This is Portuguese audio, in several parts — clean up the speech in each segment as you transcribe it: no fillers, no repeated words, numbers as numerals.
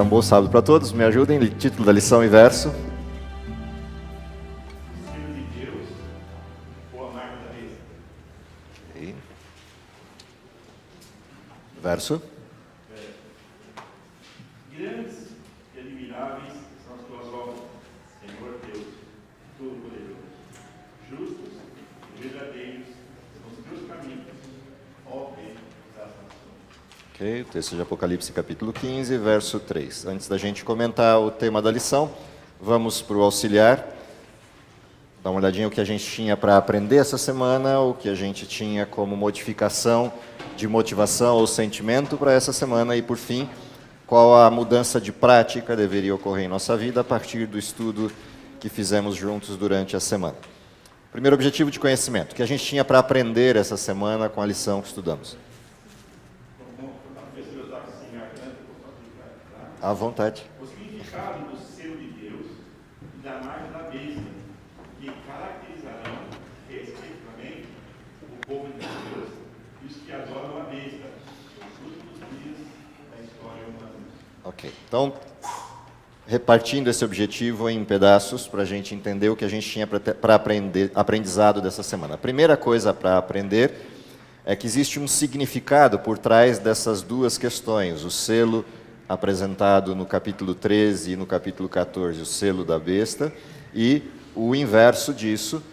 Um bom sábado para todos. Me ajudem. Título da lição e verso. Selo de Deus ou a marca da besta? Okay. Verso. Grandes e admiráveis são as tuas obras, Senhor Deus, Todo-Poderoso. Justos e verdadeiros são os teus caminhos, ó Rei das nações. Ok, o texto de Apocalipse, capítulo 15, verso 3. Antes da gente comentar o tema da lição, vamos para o auxiliar. Dá uma olhadinha o que a gente tinha para aprender essa semana, o que a gente tinha como modificação de motivação ou sentimento para essa semana e, por fim, qual a mudança de prática deveria ocorrer em nossa vida a partir do estudo que fizemos juntos durante a semana. Primeiro objetivo de conhecimento, o que a gente tinha para aprender essa semana com a lição que estudamos. À vontade. O significado do selo de Deus e da marca da besta, que caracterizarão, respectivamente, o povo de Deus e os que adoram a besta, nos últimos dias da história humana. Ok, então, repartindo esse objetivo em pedaços para a gente entender o que a gente tinha para aprendizado dessa semana. A primeira coisa para aprender é que existe um significado por trás dessas duas questões, o selo apresentado no capítulo 13 e no capítulo 14, o selo da besta, e o inverso disso,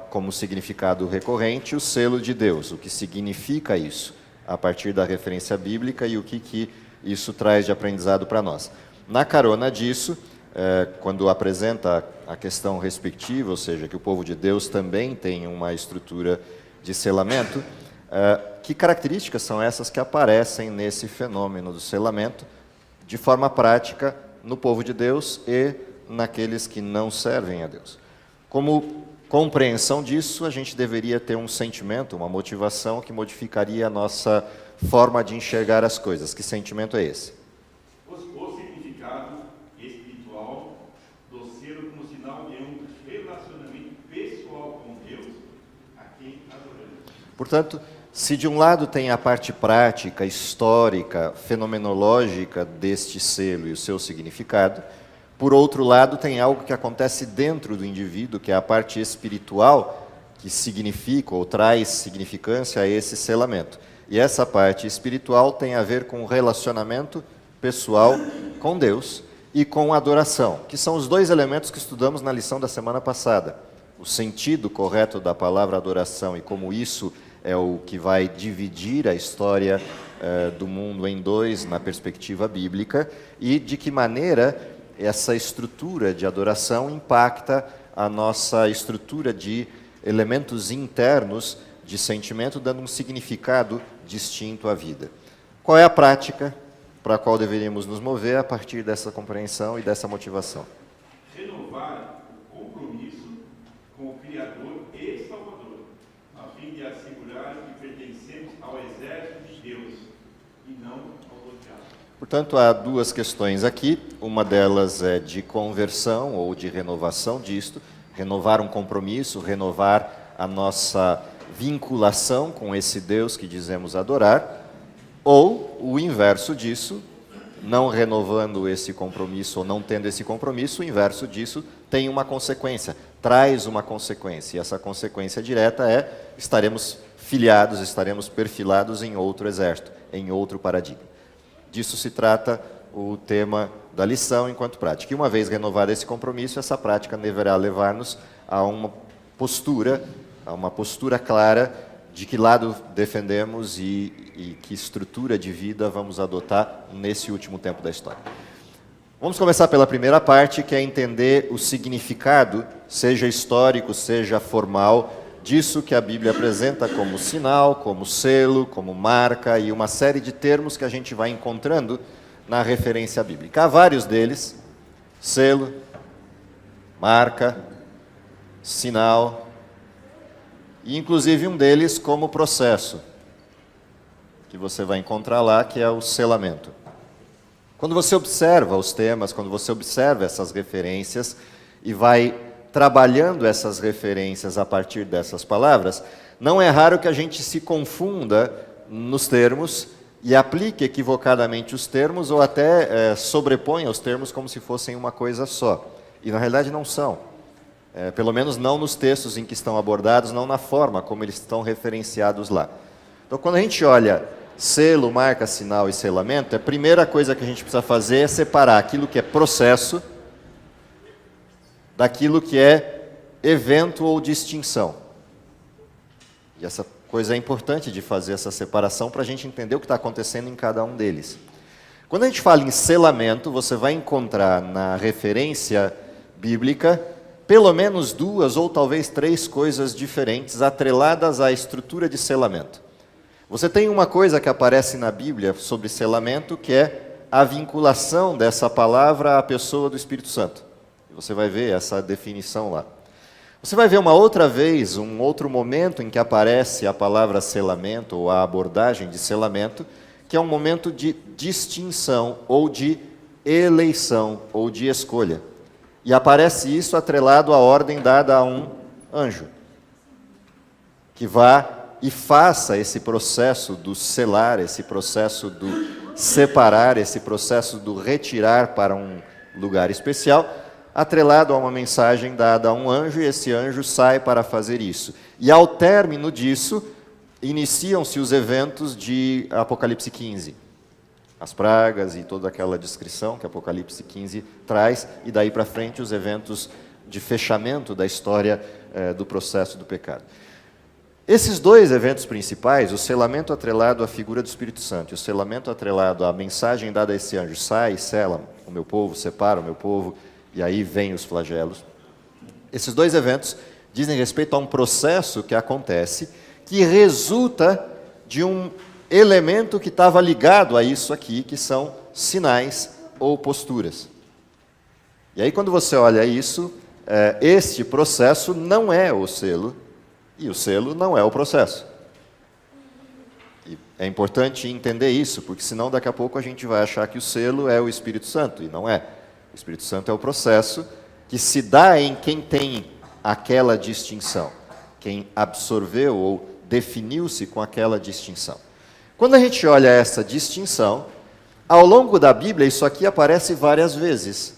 como significado recorrente, o selo de Deus. O que significa isso, a partir da referência bíblica e o que isso traz de aprendizado para nós. Na carona disso, quando apresenta a questão respectiva, ou seja, que o povo de Deus também tem uma estrutura de selamento, que características são essas que aparecem nesse fenômeno do selamento, de forma prática, no povo de Deus e naqueles que não servem a Deus? Como compreensão disso, a gente deveria ter um sentimento, uma motivação que modificaria a nossa forma de enxergar as coisas. Que sentimento é esse? O significado espiritual do selo como sinal de um relacionamento pessoal com Deus, a quem adoramos. Portanto, se de um lado tem a parte prática, histórica, fenomenológica deste selo e o seu significado, por outro lado tem algo que acontece dentro do indivíduo, que é a parte espiritual, que significa ou traz significância a esse selamento. E essa parte espiritual tem a ver com o relacionamento pessoal com Deus e com a adoração, que são os dois elementos que estudamos na lição da semana passada. O sentido correto da palavra adoração e como isso é o que vai dividir a história do mundo em dois na perspectiva bíblica, e de que maneira essa estrutura de adoração impacta a nossa estrutura de elementos internos de sentimento, dando um significado distinto à vida. Qual é a prática para a qual deveríamos nos mover a partir dessa compreensão e dessa motivação? Renovar o compromisso com o Criador e Salvador, a fim de assegurar que pertencemos ao exército de Deus e não ao do diabo. Portanto, há duas questões aqui. Uma delas é de conversão ou de renovação disto, renovar um compromisso, renovar a nossa vinculação com esse Deus que dizemos adorar, ou o inverso disso, não renovando esse compromisso ou não tendo esse compromisso, o inverso disso tem uma consequência, traz uma consequência, e essa consequência direta é: estaremos filiados, estaremos perfilados em outro exército, em outro paradigma. Disso se trata o tema da lição enquanto prática. E uma vez renovado esse compromisso, essa prática deverá levar-nos a uma postura clara de que lado defendemos e que estrutura de vida vamos adotar nesse último tempo da história. Vamos começar pela primeira parte, que é entender o significado, seja histórico, seja formal, disso que a Bíblia apresenta como sinal, como selo, como marca e uma série de termos que a gente vai encontrando na referência bíblica. Há vários deles: selo, marca, sinal, e inclusive um deles como processo, que você vai encontrar lá, que é o selamento. Quando você observa os temas, quando você observa essas referências e vai trabalhando essas referências a partir dessas palavras, não é raro que a gente se confunda nos termos e aplique equivocadamente os termos ou até sobreponha os termos como se fossem uma coisa só. E na realidade não são. Pelo menos não nos textos em que estão abordados, não na forma como eles estão referenciados lá. Então, quando a gente olha selo, marca, sinal e selamento, a primeira coisa que a gente precisa fazer é separar aquilo que é processo daquilo que é evento ou distinção. E essa coisa é importante de fazer essa separação para a gente entender o que está acontecendo em cada um deles. Quando a gente fala em selamento, você vai encontrar na referência bíblica pelo menos 2 ou talvez 3 coisas diferentes atreladas à estrutura de selamento. Você tem uma coisa que aparece na Bíblia sobre selamento, que é a vinculação dessa palavra à pessoa do Espírito Santo. Você vai ver essa definição lá. Você vai ver uma outra vez, um outro momento em que aparece a palavra selamento, ou a abordagem de selamento, que é um momento de distinção, ou de eleição, ou de escolha. E aparece isso atrelado à ordem dada a um anjo, que vá e faça esse processo do selar, esse processo do separar, esse processo do retirar para um lugar especial, atrelado a uma mensagem dada a um anjo, e esse anjo sai para fazer isso. E ao término disso, iniciam-se os eventos de Apocalipse 15. As pragas e toda aquela descrição que Apocalipse 15 traz, e daí para frente os eventos de fechamento da história do processo do pecado. Esses 2 eventos principais, o selamento atrelado à figura do Espírito Santo e o selamento atrelado à mensagem dada a esse anjo, sai e sela o meu povo, separa o meu povo, e aí vem os flagelos. Esses 2 eventos dizem respeito a um processo que acontece, que resulta de um elemento que estava ligado a isso aqui, que são sinais ou posturas. E aí quando você olha isso, este processo não é o selo, e o selo não é o processo. E é importante entender isso, porque senão daqui a pouco a gente vai achar que o selo é o Espírito Santo, e não é. O Espírito Santo é o processo que se dá em quem tem aquela distinção, quem absorveu ou definiu-se com aquela distinção. Quando a gente olha essa distinção, ao longo da Bíblia isso aqui aparece várias vezes.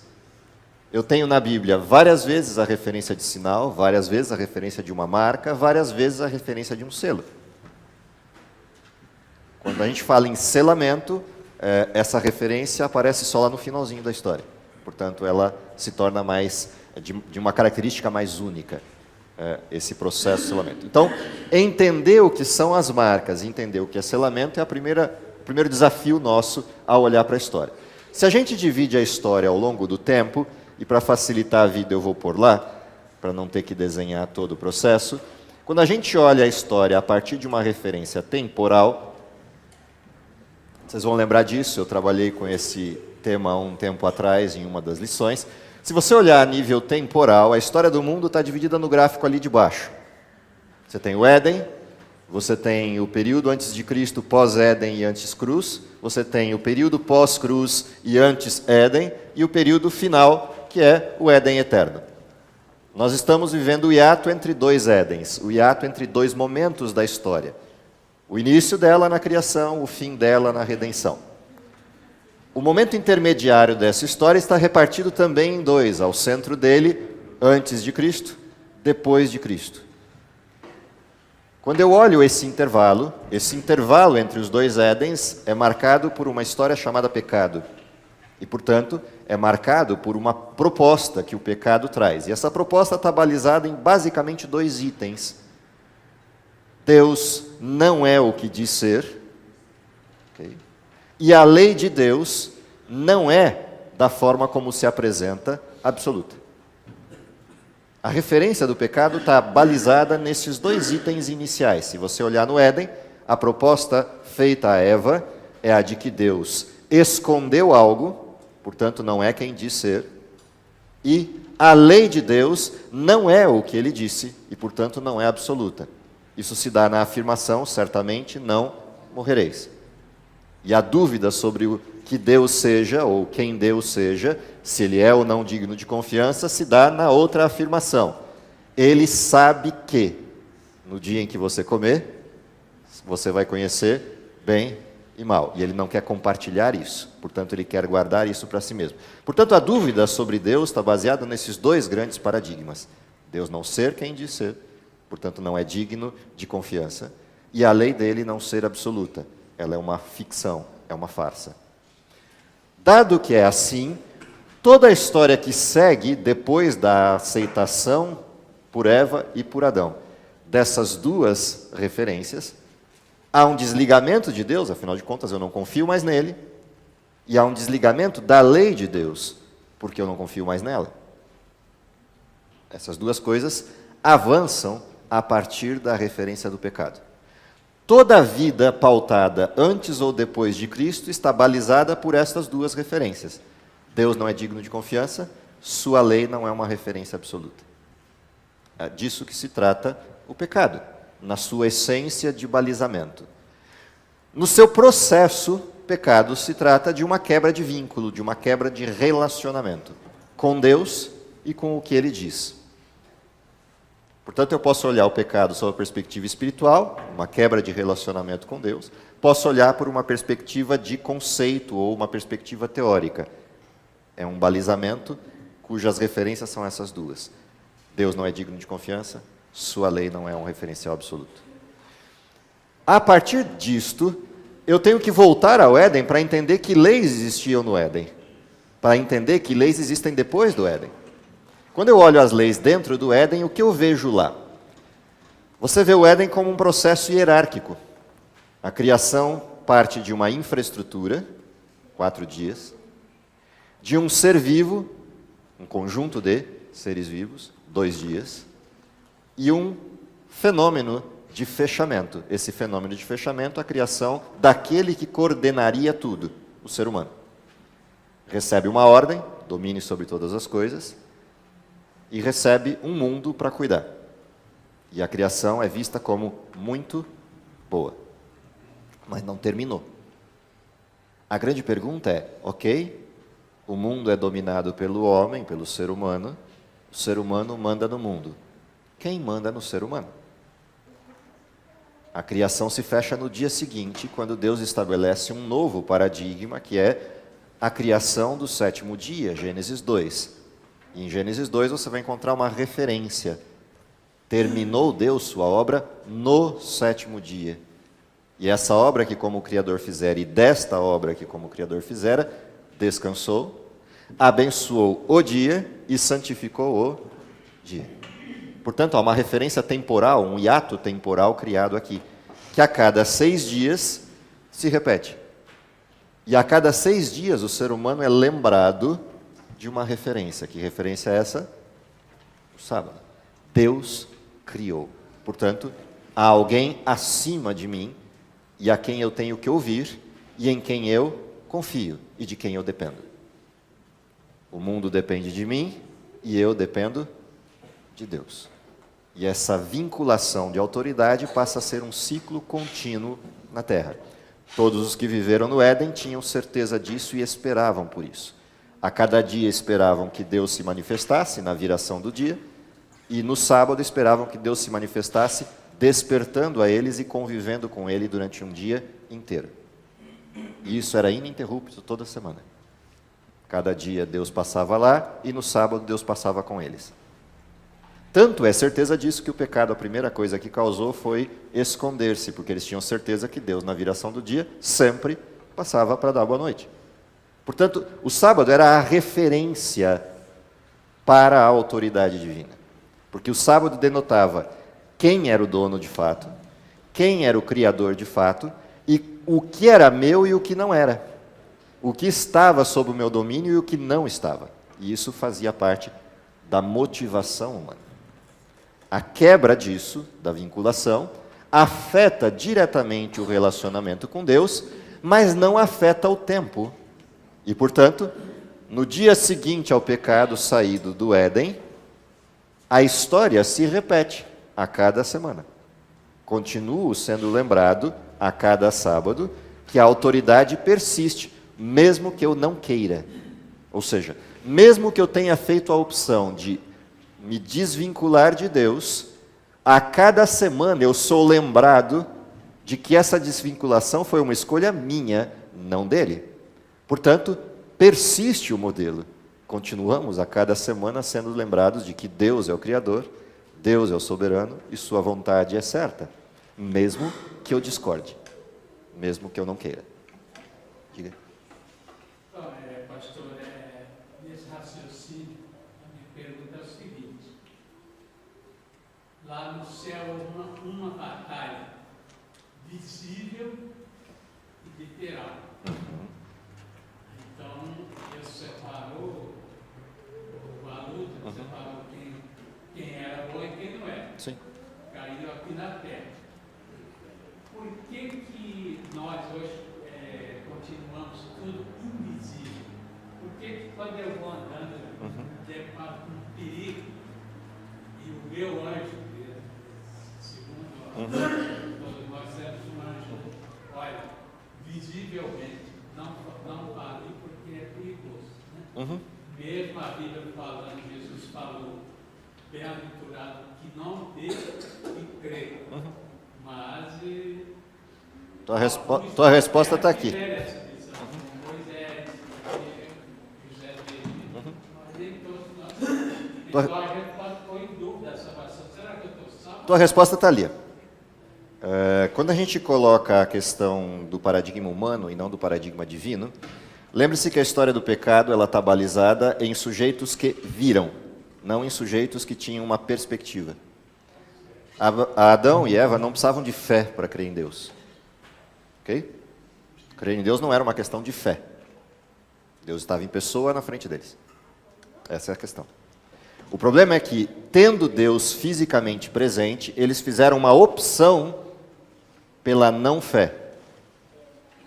Eu tenho na Bíblia várias vezes a referência de sinal, várias vezes a referência de uma marca, várias vezes a referência de um selo. Quando a gente fala em selamento, essa referência aparece só lá no finalzinho da história. Portanto, ela se torna mais de uma característica mais única, esse processo de selamento. Então, entender o que são as marcas, entender o que é selamento é o primeiro desafio nosso ao olhar para a história. Se a gente divide a história ao longo do tempo, e para facilitar a vida eu vou pôr lá, para não ter que desenhar todo o processo, quando a gente olha a história a partir de uma referência temporal, vocês vão lembrar disso, eu trabalhei com esse tema há um tempo atrás em uma das lições. Se você olhar a nível temporal, a história do mundo está dividida no gráfico ali de baixo. Você tem o Éden, você tem o período antes de Cristo, pós-Éden e antes cruz, você tem o período pós-cruz e antes Éden, e o período final, que é o Éden eterno. Nós estamos vivendo o hiato entre 2 Édens, o hiato entre 2 momentos da história. O início dela na criação, o fim dela na redenção. O momento intermediário dessa história está repartido também em 2, ao centro dele, antes de Cristo, depois de Cristo. Quando eu olho esse intervalo entre os 2 Édens é marcado por uma história chamada pecado. E, portanto, é marcado por uma proposta que o pecado traz. E essa proposta está balizada em basicamente 2 itens. Deus não é o que diz ser, okay? E a lei de Deus não é, da forma como se apresenta, absoluta. A referência do pecado está balizada nesses 2 itens iniciais. Se você olhar no Éden, a proposta feita a Eva é a de que Deus escondeu algo, portanto não é quem diz ser, e a lei de Deus não é o que ele disse, e portanto não é absoluta. Isso se dá na afirmação, certamente não morrereis. E a dúvida sobre o que Deus seja, ou quem Deus seja, se ele é ou não digno de confiança, se dá na outra afirmação. Ele sabe que, no dia em que você comer, você vai conhecer bem e mal. E ele não quer compartilhar isso. Portanto, ele quer guardar isso para si mesmo. Portanto, a dúvida sobre Deus está baseada nesses dois grandes paradigmas. Deus não ser quem diz ser, portanto, não é digno de confiança. E a lei dele não ser absoluta. Ela é uma ficção, é uma farsa. Dado que é assim, toda a história que segue depois da aceitação por Eva e por Adão dessas duas referências, há um desligamento de Deus, afinal de contas eu não confio mais nele, e há um desligamento da lei de Deus, porque eu não confio mais nela. Essas duas coisas avançam a partir da referência do pecado. Toda a vida pautada antes ou depois de Cristo está balizada por estas duas referências. Deus não é digno de confiança, sua lei não é uma referência absoluta. É disso que se trata o pecado, na sua essência de balizamento. No seu processo, pecado se trata de uma quebra de vínculo, de uma quebra de relacionamento com Deus e com o que Ele diz. Portanto, eu posso olhar o pecado sob a perspectiva espiritual, uma quebra de relacionamento com Deus. Posso olhar por uma perspectiva de conceito ou uma perspectiva teórica. É um balizamento cujas referências são essas duas. Deus não é digno de confiança, sua lei não é um referencial absoluto. A partir disto, eu tenho que voltar ao Éden para entender que leis existiam no Éden. Para entender que leis existem depois do Éden. Quando eu olho as leis dentro do Éden, o que eu vejo lá? Você vê o Éden como um processo hierárquico. A criação parte de uma infraestrutura, 4 dias, de um ser vivo, um conjunto de seres vivos, 2 dias, e um fenômeno de fechamento. Esse fenômeno de fechamento, a criação daquele que coordenaria tudo, o ser humano. Recebe uma ordem, domine sobre todas as coisas, e recebe um mundo para cuidar. E a criação é vista como muito boa. Mas não terminou. A grande pergunta é, ok, o mundo é dominado pelo homem, pelo ser humano, o ser humano manda no mundo. Quem manda no ser humano? A criação se fecha no dia seguinte, quando Deus estabelece um novo paradigma, que é a criação do 7º dia, Gênesis 2. E em Gênesis 2 você vai encontrar uma referência. Terminou Deus sua obra no 7º dia. E essa obra que como o Criador fizera, e desta obra que como o Criador fizera, descansou, abençoou o dia e santificou o dia. Portanto, há uma referência temporal, um hiato temporal criado aqui, que a cada 6 dias se repete. E a cada 6 dias o ser humano é lembrado de uma referência. Que referência é essa? O sábado. Deus criou. Portanto, há alguém acima de mim e a quem eu tenho que ouvir e em quem eu confio e de quem eu dependo. O mundo depende de mim e eu dependo de Deus. E essa vinculação de autoridade passa a ser um ciclo contínuo na Terra. Todos os que viveram no Éden tinham certeza disso e esperavam por isso. A cada dia esperavam que Deus se manifestasse na viração do dia, e no sábado esperavam que Deus se manifestasse despertando a eles e convivendo com ele durante um dia inteiro. E isso era ininterrupto toda semana. Cada dia Deus passava lá e no sábado Deus passava com eles. Tanto é certeza disso que o pecado, a primeira coisa que causou foi esconder-se, porque eles tinham certeza que Deus, na viração do dia, sempre passava para dar boa noite. Portanto, o sábado era a referência para a autoridade divina. Porque o sábado denotava quem era o dono de fato, quem era o criador de fato, e o que era meu e o que não era. O que estava sob o meu domínio e o que não estava. E isso fazia parte da motivação humana. A quebra disso, da vinculação, afeta diretamente o relacionamento com Deus, mas não afeta o tempo. E, portanto, no dia seguinte ao pecado saído do Éden, a história se repete a cada semana. Continuo sendo lembrado a cada sábado que a autoridade persiste, mesmo que eu não queira. Ou seja, mesmo que eu tenha feito a opção de me desvincular de Deus, a cada semana eu sou lembrado de que essa desvinculação foi uma escolha minha, não dele. Portanto, persiste o modelo. Continuamos a cada semana sendo lembrados de que Deus é o Criador, Deus é o soberano e sua vontade é certa, mesmo que eu discorde, mesmo que eu não queira. Diga. Pastor, nesse raciocínio, a minha pergunta é o seguinte: lá no céu uma batalha visível e literal. Então, Deus separou a luta, separou quem era bom e quem não era. Sim. Caiu aqui na terra. Por que nós hoje continuamos tudo invisível? Por que quando eu vou andando, deparo com um perigo e o meu anjo, segundo todos nós temos um anjo, olha, visivelmente, não pare porque é perigoso. Né? Mesmo a Bíblia falando, Jesus falou, bem-aventurado que não vê e crê. Mas tua resposta está aqui. Tua resposta está ali. Quando a gente coloca a questão do paradigma humano e não do paradigma divino, lembre-se que a história do pecado ela está balizada em sujeitos que viram, não em sujeitos que tinham uma perspectiva. Adão e Eva não precisavam de fé para crer em Deus. Ok? Crer em Deus não era uma questão de fé. Deus estava em pessoa na frente deles. Essa é a questão. O problema é que, tendo Deus fisicamente presente, eles fizeram uma opção pela não fé.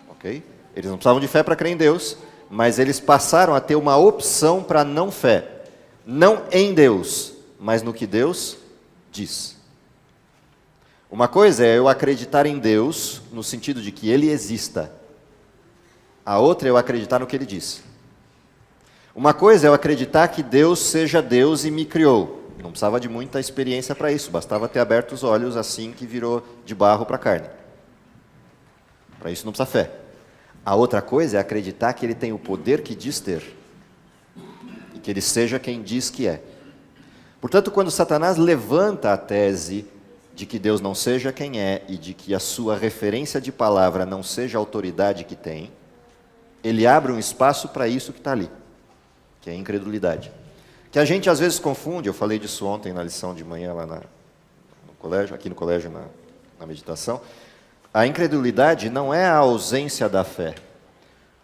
Ok? Eles não precisavam de fé para crer em Deus, mas eles passaram a ter uma opção para não fé. Não em Deus, mas no que Deus diz. Uma coisa é eu acreditar em Deus, no sentido de que Ele exista. A outra é eu acreditar no que Ele diz. Uma coisa é eu acreditar que Deus seja Deus e me criou. Não precisava de muita experiência para isso, bastava ter aberto os olhos assim que virou de barro para carne. Para isso não precisa fé. A outra coisa é acreditar que Ele tem o poder que diz ter. E que Ele seja quem diz que é. Portanto, quando Satanás levanta a tese de que Deus não seja quem é e de que a sua referência de palavra não seja a autoridade que tem, ele abre um espaço para isso que está ali, que é a incredulidade. Que a gente às vezes confunde, eu falei disso ontem na lição de manhã lá no colégio, aqui no colégio na meditação, a incredulidade não é a ausência da fé.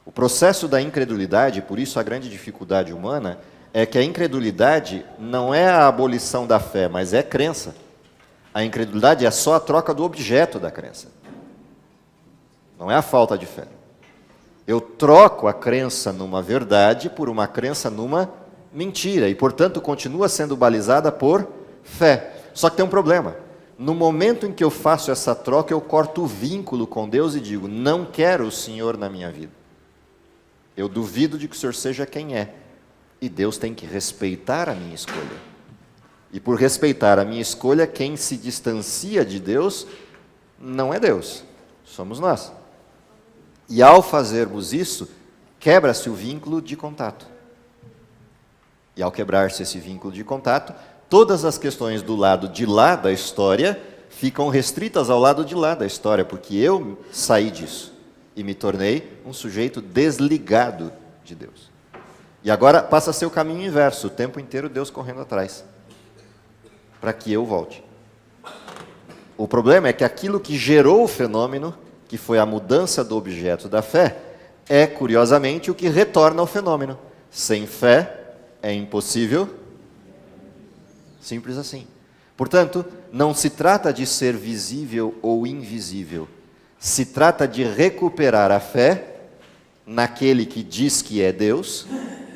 O processo da incredulidade, por isso a grande dificuldade humana, é que a incredulidade não é a abolição da fé, mas é crença. A incredulidade é só a troca do objeto da crença. Não é a falta de fé. Eu troco a crença numa verdade por uma crença numa mentira. E, portanto, continua sendo balizada por fé. Só que tem um problema. No momento em que eu faço essa troca, eu corto o vínculo com Deus e digo, não quero o Senhor na minha vida. Eu duvido de que o Senhor seja quem é. E Deus tem que respeitar a minha escolha. E por respeitar a minha escolha, quem se distancia de Deus não é Deus, somos nós. E ao fazermos isso, quebra-se o vínculo de contato. E ao quebrar-se esse vínculo de contato, todas as questões do lado de lá da história ficam restritas ao lado de lá da história, porque eu saí disso e me tornei um sujeito desligado de Deus. E agora passa a ser o caminho inverso, o tempo inteiro Deus correndo atrás, para que eu volte. O problema é que aquilo que gerou o fenômeno, que foi a mudança do objeto da fé, é, curiosamente, o que retorna ao fenômeno. Sem fé é impossível. Simples assim. Portanto, não se trata de ser visível ou invisível. Se trata de recuperar a fé naquele que diz que é Deus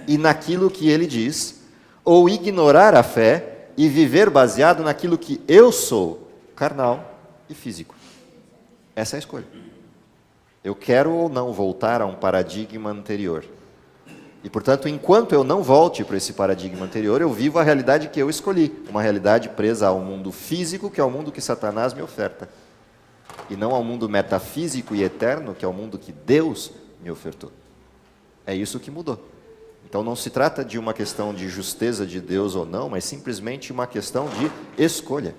e naquilo que ele diz, ou ignorar a fé e viver baseado naquilo que eu sou, carnal e físico. Essa é a escolha. Eu quero ou não voltar a um paradigma anterior. E, portanto, enquanto eu não volte para esse paradigma anterior, eu vivo a realidade que eu escolhi. Uma realidade presa ao mundo físico, que é o mundo que Satanás me oferta. e não ao mundo metafísico e eterno, que é o mundo que Deus me ofertou. É isso que mudou. Então não se trata de uma questão de justeza de Deus ou não, mas simplesmente uma questão de escolha.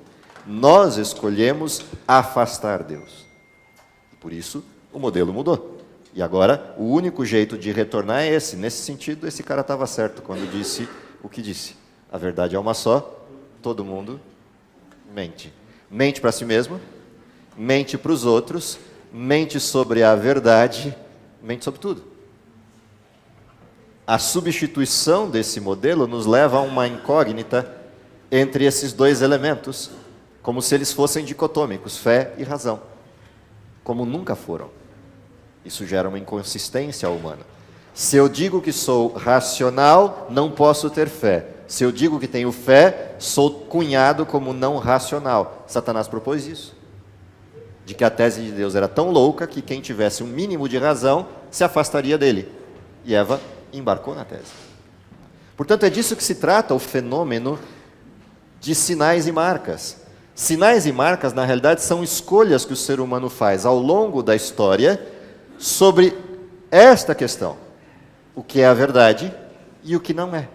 Nós escolhemos afastar Deus. Por isso, o modelo mudou. E agora, o único jeito de retornar é esse. Nesse sentido, esse cara estava certo quando disse o que disse. A verdade é uma só, todo mundo mente. Mente para si mesmo, mente para os outros, mente sobre a verdade, mente sobre tudo. A substituição desse modelo nos leva a uma incógnita entre esses dois elementos, como se eles fossem dicotômicos, fé e razão, como nunca foram. Isso gera uma inconsistência humana. Se eu digo que sou racional, não posso ter fé. Se eu digo que tenho fé, sou cunhado como não racional. Satanás propôs isso. De que a tese de Deus era tão louca que quem tivesse um mínimo de razão se afastaria dele. E Eva embarcou na tese. Portanto, é disso que se trata o fenômeno de sinais e marcas. Sinais e marcas, na realidade, são escolhas que o ser humano faz ao longo da história sobre esta questão. O que é a verdade e o que não é.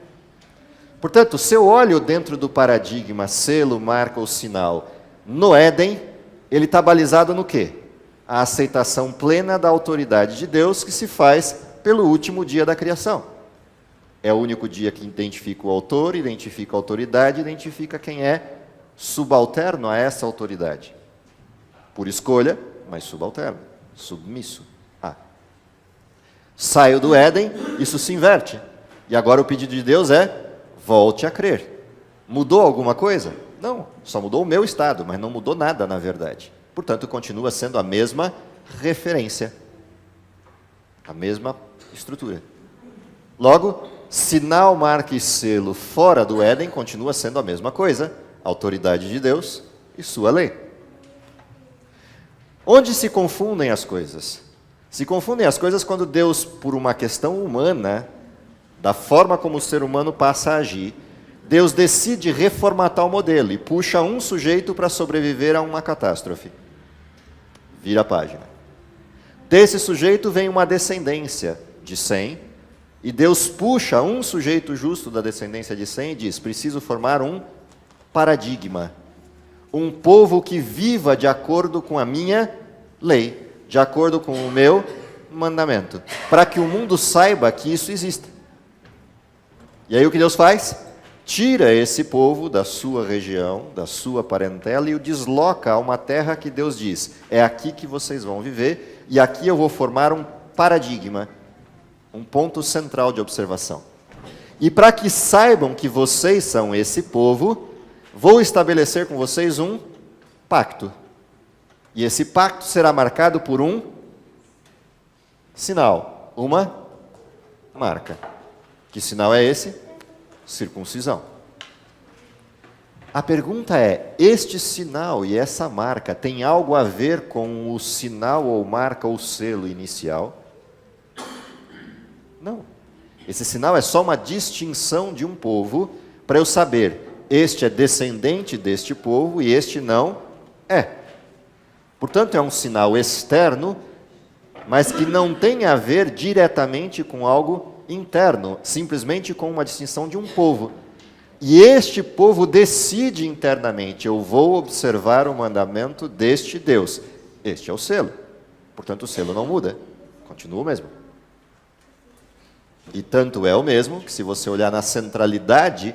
Portanto, se eu olho dentro do paradigma selo, marca ou sinal, no Éden, ele está balizado no quê? A aceitação plena da autoridade de Deus que se faz pelo último dia da criação. É o único dia que identifica o autor, identifica a autoridade, identifica quem é subalterno a essa autoridade. Por escolha, mas subalterno, submisso a. Saio do Éden, isso se inverte. E agora o pedido de Deus é: volte a crer. Mudou alguma coisa? Não, só mudou o meu estado, mas não mudou nada na verdade. Portanto, continua sendo a mesma referência, a mesma estrutura. Logo, sinal, marca e selo fora do Éden continua sendo a mesma coisa, autoridade de Deus e sua lei. Onde se confundem as coisas? Se confundem as coisas quando Deus, por uma questão humana, da forma como o ser humano passa a agir, Deus decide reformatar o modelo e puxa um sujeito para sobreviver a uma catástrofe. Vira a página. Desse sujeito vem uma descendência de Sem, e Deus puxa um sujeito justo da descendência de Sem e diz: preciso formar um paradigma, um povo que viva de acordo com a minha lei, de acordo com o meu mandamento, para que o mundo saiba que isso existe. E aí o que Deus faz? Tira esse povo da sua região, da sua parentela e o desloca a uma terra que Deus diz: é aqui que vocês vão viver e aqui eu vou formar um paradigma, um ponto central de observação. E para que saibam que vocês são esse povo, vou estabelecer com vocês um pacto. E esse pacto será marcado por um sinal, uma marca. Que sinal é esse? Circuncisão. A pergunta é: este sinal e essa marca tem algo a ver com o sinal ou marca ou selo inicial? Não. Esse sinal é só uma distinção de um povo para eu saber: este é descendente deste povo e este não é. Portanto, é um sinal externo, mas que não tem a ver diretamente com algo interno, simplesmente com uma distinção de um povo. E este povo decide internamente: eu vou observar o mandamento deste Deus. Este é o selo. Portanto, o selo não muda, continua o mesmo. E tanto é o mesmo que, se você olhar na centralidade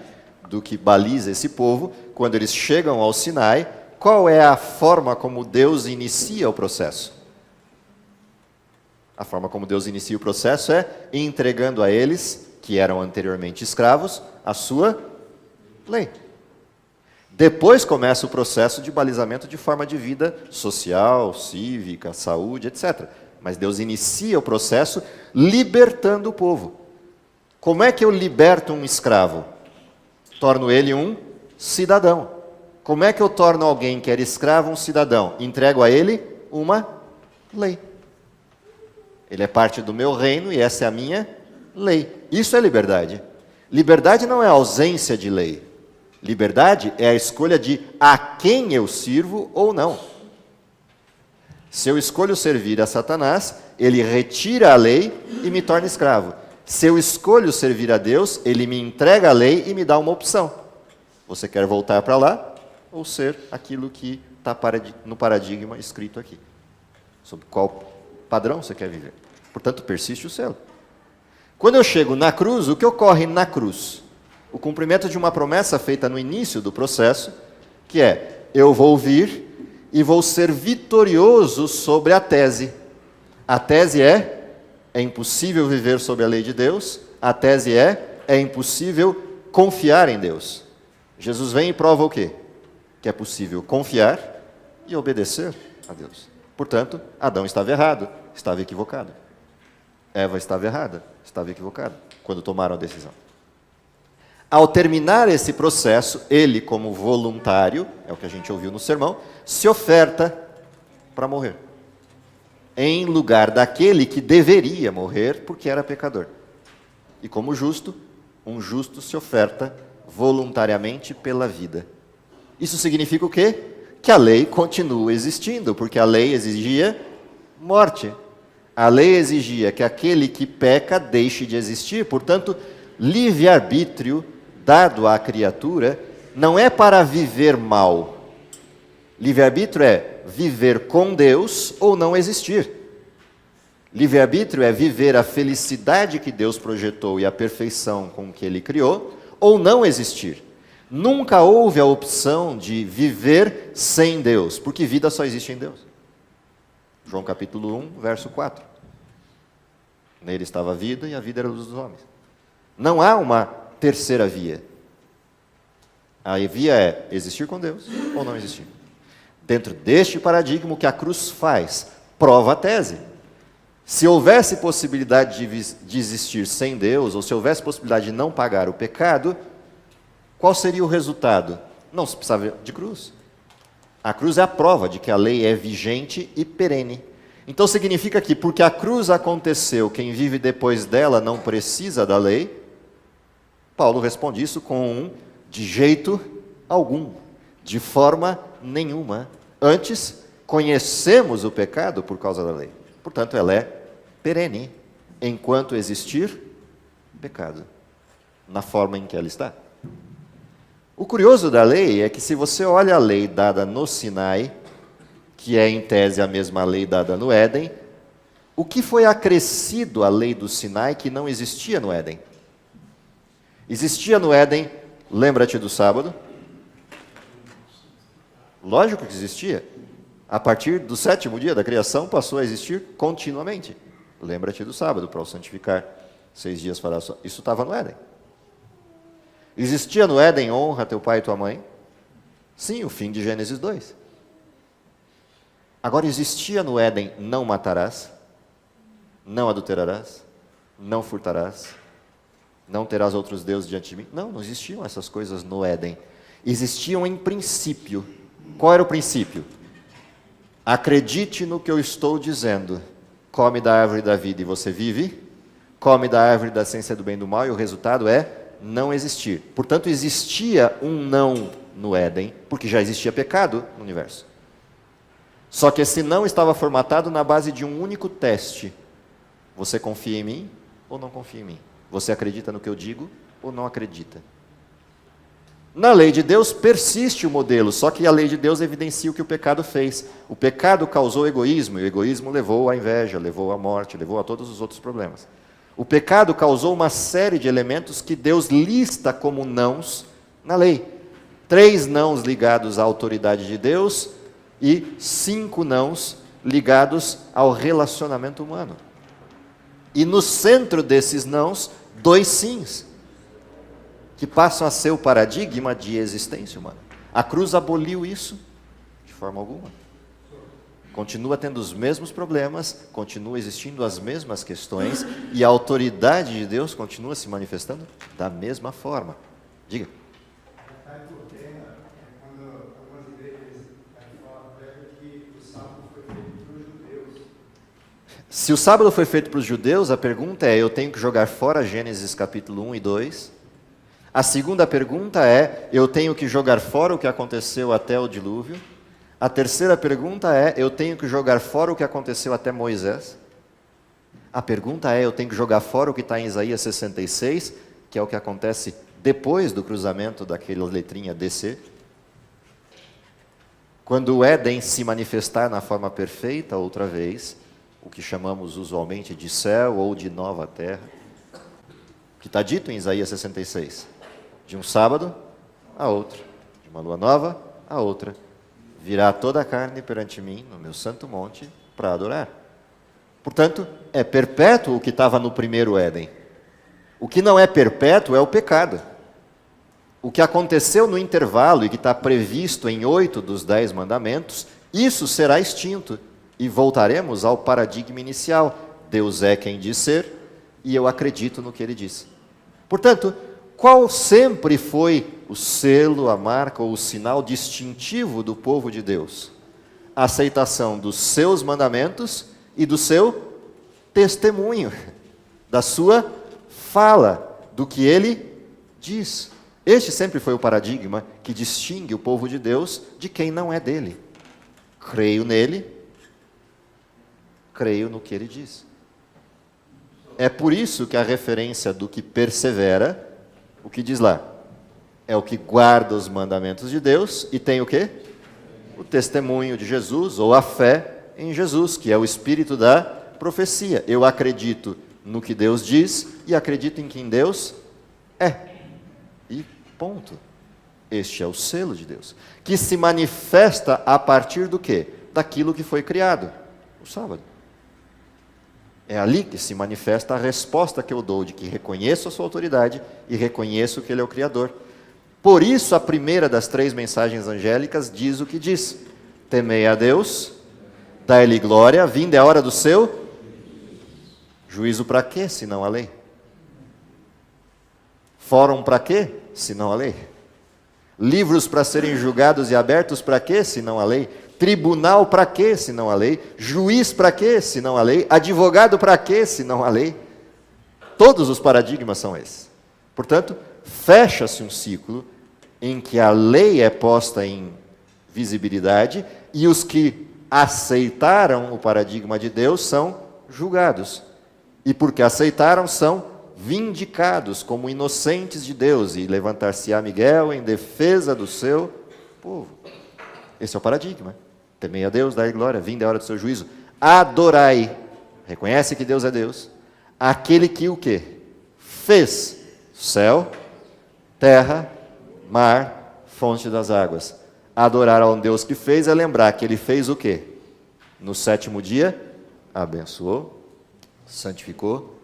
do que baliza esse povo, quando eles chegam ao Sinai, qual é a forma como Deus inicia o processo? A forma como Deus inicia o processo é entregando a eles, que eram anteriormente escravos, a sua lei. Depois começa o processo de balizamento de forma de vida social, cívica, saúde, etc. Mas Deus inicia o processo libertando o povo. Como é que eu liberto um escravo? Torno ele um cidadão. Como é que eu torno alguém que era escravo um cidadão? Entrego a ele uma lei. Ele é parte do meu reino e essa é a minha lei. Isso é liberdade. Liberdade não é ausência de lei. Liberdade é a escolha de a quem eu sirvo ou não. Se eu escolho servir a Satanás, ele retira a lei e me torna escravo. Se eu escolho servir a Deus, ele me entrega a lei e me dá uma opção. Você quer voltar para lá ou ser aquilo que está no paradigma escrito aqui? Sobre qual padrão você quer viver? Portanto, persiste o selo. Quando eu chego na cruz, o que ocorre na cruz? O cumprimento de uma promessa feita no início do processo, que é, eu vou vir e vou ser vitorioso sobre a tese. A tese é impossível viver sob a lei de Deus. A tese é impossível confiar em Deus. Jesus vem e prova o quê? Que é possível confiar e obedecer a Deus. Portanto, Adão estava errado, estava equivocado. Eva estava errada, estava equivocada, quando tomaram a decisão. Ao terminar esse processo, ele, como voluntário, é o que a gente ouviu no sermão, se oferta para morrer, em lugar daquele que deveria morrer porque era pecador. E como justo, um justo se oferta voluntariamente pela vida. Isso significa o quê? Que a lei continua existindo, porque a lei exigia morte. A lei exigia que aquele que peca deixe de existir. Portanto, livre-arbítrio dado à criatura não é para viver mal. Livre-arbítrio é viver com Deus ou não existir. Livre-arbítrio é viver a felicidade que Deus projetou e a perfeição com que Ele criou, ou não existir. Nunca houve a opção de viver sem Deus, porque vida só existe em Deus. João capítulo 1, verso 4. Nele estava a vida e a vida era a luz dos homens. Não há uma terceira via. A via é existir com Deus ou não existir. Dentro deste paradigma, o que a cruz faz? Prova a tese. Se houvesse possibilidade de existir sem Deus, ou se houvesse possibilidade de não pagar o pecado, qual seria o resultado? Não se precisava de cruz. A cruz é a prova de que a lei é vigente e perene. Então significa que, porque a cruz aconteceu, quem vive depois dela não precisa da lei. Paulo responde isso com de jeito algum, de forma nenhuma. Antes, conhecemos o pecado por causa da lei. Portanto, ela é perene, enquanto existir pecado, na forma em que ela está. O curioso da lei é que, se você olha a lei dada no Sinai, que é em tese a mesma lei dada no Éden, o que foi acrescido à lei do Sinai que não existia no Éden? Existia no Éden, lembra-te do sábado? Lógico que existia. A partir do 7º dia da criação, passou a existir continuamente. Lembra-te do sábado, para o santificar. 6 dias fará só. Isso estava no Éden. Existia no Éden, honra teu pai e tua mãe? Sim, o fim de Gênesis 2. Agora, existia no Éden, não matarás, não adulterarás, não furtarás, não terás outros deuses diante de mim? Não, não existiam essas coisas no Éden. Existiam em princípio. Qual era o princípio? Acredite no que eu estou dizendo. Come da árvore da vida e você vive. Come da árvore da ciência do bem e do mal e o resultado é não existir. Portanto, existia um não no Éden, porque já existia pecado no universo. Só que esse não estava formatado na base de um único teste. Você confia em mim ou não confia em mim? Você acredita no que eu digo ou não acredita? Na lei de Deus persiste o modelo, só que a lei de Deus evidencia o que o pecado fez. O pecado causou egoísmo, e o egoísmo levou à inveja, levou à morte, levou a todos os outros problemas. O pecado causou uma série de elementos que Deus lista como nãos na lei. 3 nãos ligados à autoridade de Deus e 5 nãos ligados ao relacionamento humano. E no centro desses nãos, 2 sims, que passam a ser o paradigma de existência humana. A cruz aboliu isso de forma alguma. Continua tendo os mesmos problemas, continua existindo as mesmas questões, e a autoridade de Deus continua se manifestando da mesma forma. Diga. Se o sábado foi feito para os judeus, a pergunta é, eu tenho que jogar fora Gênesis capítulo 1 e 2? A segunda pergunta é, eu tenho que jogar fora o que aconteceu até o dilúvio? A terceira pergunta é, eu tenho que jogar fora o que aconteceu até Moisés? A pergunta é, eu tenho que jogar fora o que está em Isaías 66, que é o que acontece depois do cruzamento daquela letrinha DC? Quando o Éden se manifestar na forma perfeita outra vez, o que chamamos usualmente de céu ou de nova terra, que está dito em Isaías 66, de um sábado a outro, de uma lua nova a outra, virá toda a carne perante mim, no meu santo monte, para adorar. Portanto, é perpétuo o que estava no primeiro Éden. O que não é perpétuo é o pecado. O que aconteceu no intervalo e que está previsto em 8 dos 10 mandamentos, isso será extinto e voltaremos ao paradigma inicial. Deus é quem diz ser e eu acredito no que Ele disse. Portanto, qual sempre foi o selo, a marca ou o sinal distintivo do povo de Deus? A aceitação dos seus mandamentos e do seu testemunho, da sua fala, do que Ele diz. Este sempre foi o paradigma que distingue o povo de Deus de quem não é dele. Creio nele, creio no que Ele diz. É por isso que a referência do que persevera, o que diz lá? É o que guarda os mandamentos de Deus e tem o quê? O testemunho de Jesus, ou a fé em Jesus, que é o espírito da profecia. Eu acredito no que Deus diz e acredito em quem Deus é. E ponto. Este é o selo de Deus, que se manifesta a partir do quê? Daquilo que foi criado, o sábado. É ali que se manifesta a resposta que eu dou, de que reconheço a sua autoridade e reconheço que Ele é o Criador. Por isso, a primeira das 3 mensagens angélicas diz o que diz: temei a Deus, dai-lhe glória, vinda é a hora do seu juízo. Para quê, senão a lei? Fórum para quê, senão a lei? Livros para serem julgados e abertos para quê, senão a lei? Tribunal para quê, senão a lei? Juiz para quê, senão a lei? Advogado para quê, senão a lei? Todos os paradigmas são esses. Portanto, fecha-se um ciclo em que a lei é posta em visibilidade e os que aceitaram o paradigma de Deus são julgados. E porque aceitaram, são vindicados como inocentes de Deus, e levantar-se-á Miguel em defesa do seu povo. Esse é o paradigma. Temei a Deus, dai glória, vinda é a hora do seu juízo. Adorai, reconhece que Deus é Deus, aquele que o quê? Fez céu, terra, mar, fonte das águas. Adorar a um Deus que fez é lembrar que Ele fez o quê? No 7º dia, abençoou, santificou,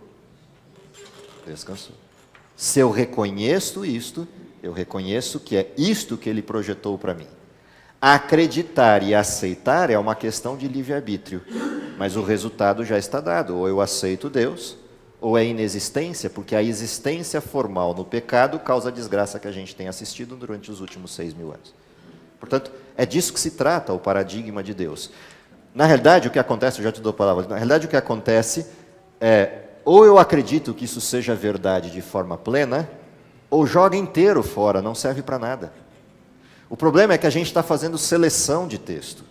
descansou. Se eu reconheço isto, eu reconheço que é isto que Ele projetou para mim. Acreditar e aceitar é uma questão de livre-arbítrio, mas o resultado já está dado. Ou eu aceito Deus, ou é inexistência, porque a existência formal no pecado causa a desgraça que a gente tem assistido durante os últimos 6.000 anos. Portanto, é disso que se trata o paradigma de Deus. Na realidade, o que acontece, eu já te dou a palavra, na realidade o que acontece é, ou eu acredito que isso seja verdade de forma plena, ou joga inteiro fora, não serve para nada. O problema é que a gente está fazendo seleção de texto.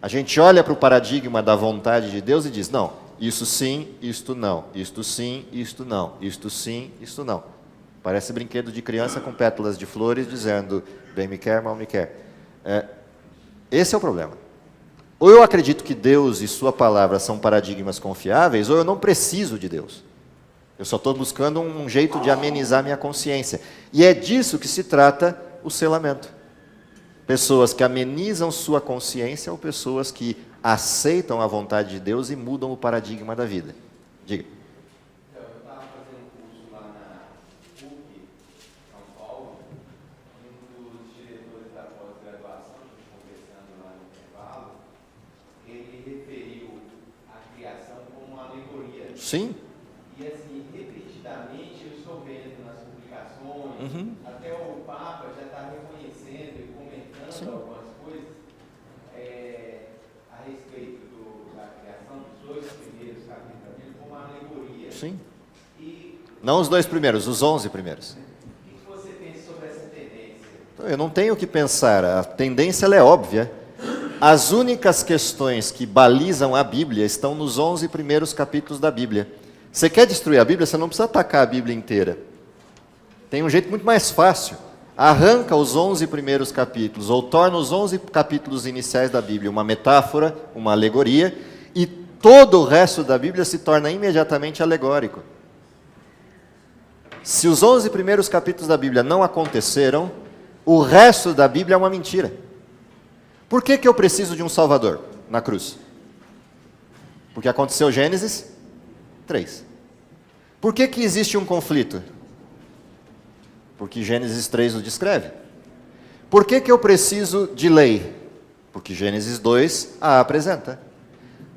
A gente olha para o paradigma da vontade de Deus e diz, não, isso sim, isto não, isto sim, isto não, isto sim, isto não. Parece brinquedo de criança com pétalas de flores dizendo, bem me quer, mal me quer. Esse é o problema. Ou eu acredito que Deus e sua palavra são paradigmas confiáveis, ou eu não preciso de Deus. Eu só estou buscando um jeito de amenizar minha consciência. E é disso que se trata o selamento. Pessoas que amenizam sua consciência ou pessoas que aceitam a vontade de Deus e mudam o paradigma da vida. Diga. Eu estava fazendo um curso lá na PUC, São Paulo, um dos diretores da pós-graduação, conversando lá no intervalo, ele referiu a criação como uma alegoria. Sim. E assim, repetidamente eu estou vendo nas publicações, até o Papa já está reconhecendo e comentando algumas coisas a respeito da criação dos 2 primeiros capítulos da Bíblia como uma alegoria. Sim. E Não os 2 primeiros, os 11 primeiros. o que você pensa sobre essa tendência? Eu não tenho o que pensar, a tendência ela é óbvia. As únicas questões que balizam a Bíblia estão nos 11 primeiros capítulos da Bíblia. Você quer destruir a Bíblia, você não precisa atacar a Bíblia inteira. Tem um jeito muito mais fácil. Arranca os 11 primeiros capítulos, ou torna os 11 capítulos iniciais da Bíblia uma metáfora, uma alegoria, e todo o resto da Bíblia se torna imediatamente alegórico. Se os 11 primeiros capítulos da Bíblia não aconteceram, o resto da Bíblia é uma mentira. Por que eu preciso de um Salvador na cruz? Porque aconteceu Gênesis 3. Por que existe um conflito? Porque Gênesis 3 o descreve. Por que eu preciso de lei? Porque Gênesis 2 a apresenta.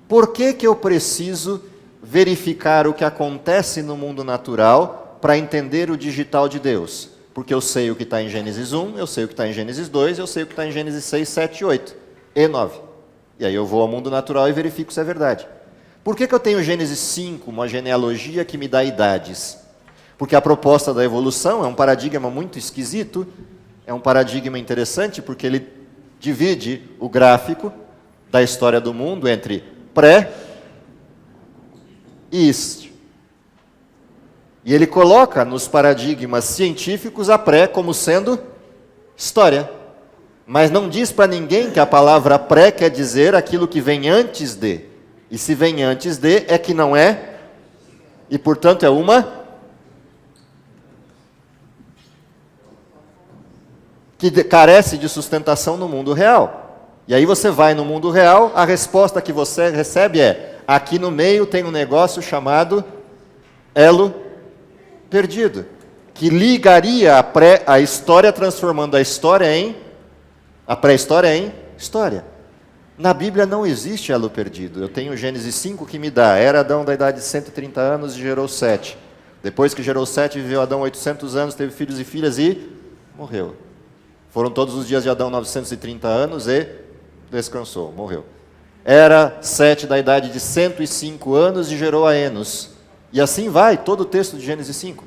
Por que eu preciso verificar o que acontece no mundo natural para entender o digital de Deus? Porque eu sei o que está em Gênesis 1, eu sei o que está em Gênesis 2, eu sei o que está em Gênesis 6, 7, 8 e 9. E aí eu vou ao mundo natural e verifico se é verdade. Por que eu tenho Gênesis 5, uma genealogia que me dá idades? Porque a proposta da evolução é um paradigma muito esquisito, é um paradigma interessante porque ele divide o gráfico da história do mundo entre pré e ist. E ele coloca nos paradigmas científicos a pré como sendo história. Mas não diz para ninguém que a palavra pré quer dizer aquilo que vem antes de. E se vem antes de, é que não é, e portanto é uma que carece de sustentação no mundo real. E aí você vai no mundo real, a resposta que você recebe é: aqui no meio tem um negócio chamado elo perdido, que ligaria a história, transformando a pré-história em história. Na Bíblia não existe elo perdido. Eu tenho Gênesis 5 que me dá: era Adão da idade de 130 anos e gerou 7. Depois que gerou 7, viveu Adão 800 anos, teve filhos e filhas e morreu. Foram todos os dias de Adão 930 anos e descansou, morreu. Era 7 da idade de 105 anos e gerou a Enos. E assim vai todo o texto de Gênesis 5.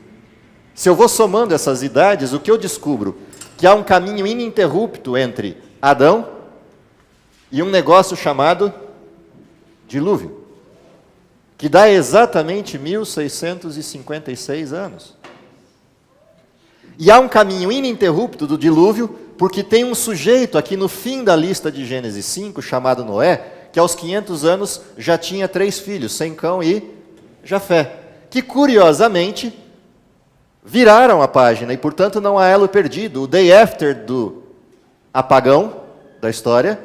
Se eu vou somando essas idades, o que eu descubro? Que há um caminho ininterrupto entre Adão e um negócio chamado dilúvio, que dá exatamente 1656 anos. E há um caminho ininterrupto do dilúvio, porque tem um sujeito aqui no fim da lista de Gênesis 5, chamado Noé, que aos 500 anos já tinha 3 filhos, Sem, Cão e Jafé, que curiosamente viraram a página, e portanto não há elo perdido. O day after do apagão da história,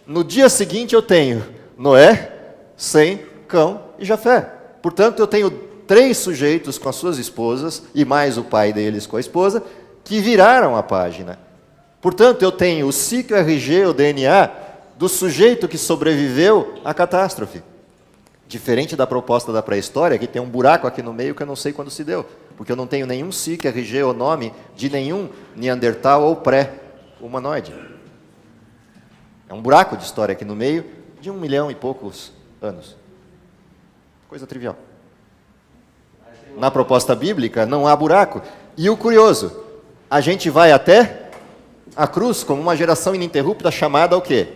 no dia seguinte eu tenho Noé, Sem, Cão e Jafé. Portanto eu tenho 3 sujeitos com as suas esposas, e mais o pai deles com a esposa, que viraram a página. Portanto, eu tenho o ciclo RG, o DNA, do sujeito que sobreviveu à catástrofe. Diferente da proposta da pré-história, que tem um buraco aqui no meio que eu não sei quando se deu, porque eu não tenho nenhum ciclo RG ou nome de nenhum Neandertal ou pré-humanoide. É um buraco de história aqui no meio de 1 milhão e poucos anos. Coisa trivial. Na proposta bíblica não há buraco. E o curioso, a gente vai até a cruz como uma geração ininterrupta chamada o quê?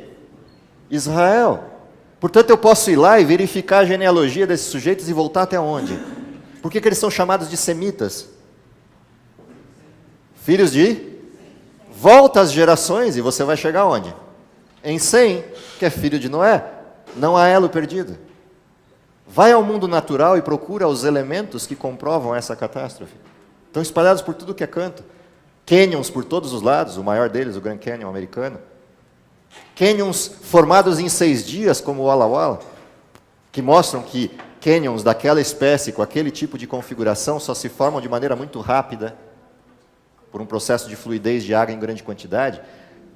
Israel. Portanto, eu posso ir lá e verificar a genealogia desses sujeitos e voltar até onde? Por que eles são chamados de semitas? Filhos de? Volta às gerações e você vai chegar onde? Em Sem, que é filho de Noé. Não há elo perdido. Vai ao mundo natural e procura os elementos que comprovam essa catástrofe. Estão espalhados por tudo que é canto. Canyons por todos os lados, o maior deles, o Grand Canyon americano. Canyons formados em 6 dias, como o Walla Walla, que mostram que canyons daquela espécie, com aquele tipo de configuração, só se formam de maneira muito rápida, por um processo de fluidez de água em grande quantidade.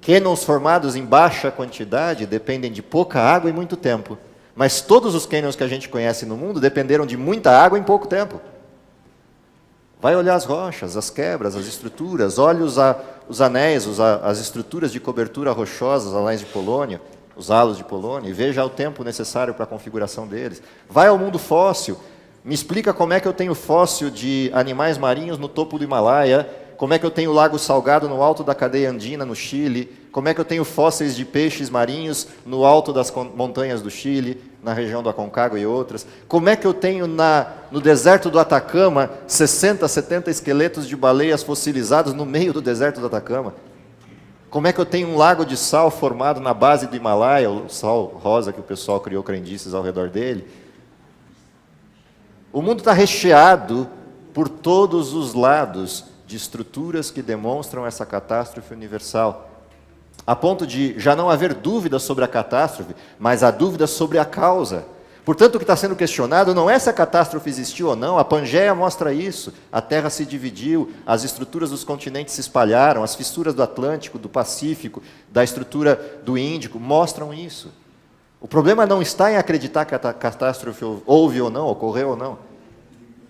Canyons formados em baixa quantidade dependem de pouca água e muito tempo. Mas todos os canyons que a gente conhece no mundo dependeram de muita água em pouco tempo. Vai olhar as rochas, as quebras, as estruturas, olhe os anéis, as estruturas de cobertura rochosa, os anéis de polônio, os halos de polônio, e veja o tempo necessário para a configuração deles. Vai ao mundo fóssil, me explica como é que eu tenho fóssil de animais marinhos no topo do Himalaia, como é que eu tenho o Lago Salgado no alto da cadeia andina, no Chile, como é que eu tenho fósseis de peixes marinhos no alto das montanhas do Chile, na região do Aconcagua e outras, como é que eu tenho no deserto do Atacama 60, 70 esqueletos de baleias fossilizados no meio do deserto do Atacama, como é que eu tenho um lago de sal formado na base do Himalaia, o sal rosa que o pessoal criou crendices ao redor dele. O mundo está recheado por todos os lados de estruturas que demonstram essa catástrofe universal, a ponto de já não haver dúvida sobre a catástrofe, mas a dúvida sobre a causa. Portanto, o que está sendo questionado não é se a catástrofe existiu ou não, a Pangeia mostra isso, a Terra se dividiu, as estruturas dos continentes se espalharam, as fissuras do Atlântico, do Pacífico, da estrutura do Índico, mostram isso. O problema não está em acreditar que a catástrofe houve ou não, ocorreu ou não.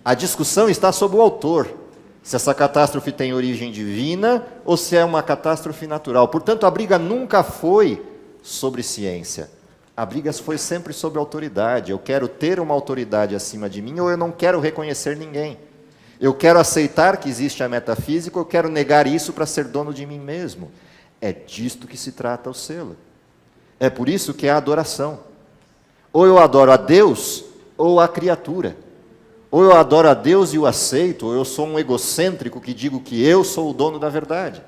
A discussão está sobre o autor, se essa catástrofe tem origem divina ou se é uma catástrofe natural. Portanto, a briga nunca foi sobre ciência. A briga foi sempre sobre autoridade. Eu quero ter uma autoridade acima de mim ou eu não quero reconhecer ninguém. Eu quero aceitar que existe a metafísica ou eu quero negar isso para ser dono de mim mesmo. É disto que se trata o selo. É por isso que é a adoração. Ou eu adoro a Deus ou a criatura. Ou eu adoro a Deus e o aceito, ou eu sou um egocêntrico que digo que eu sou o dono da verdade.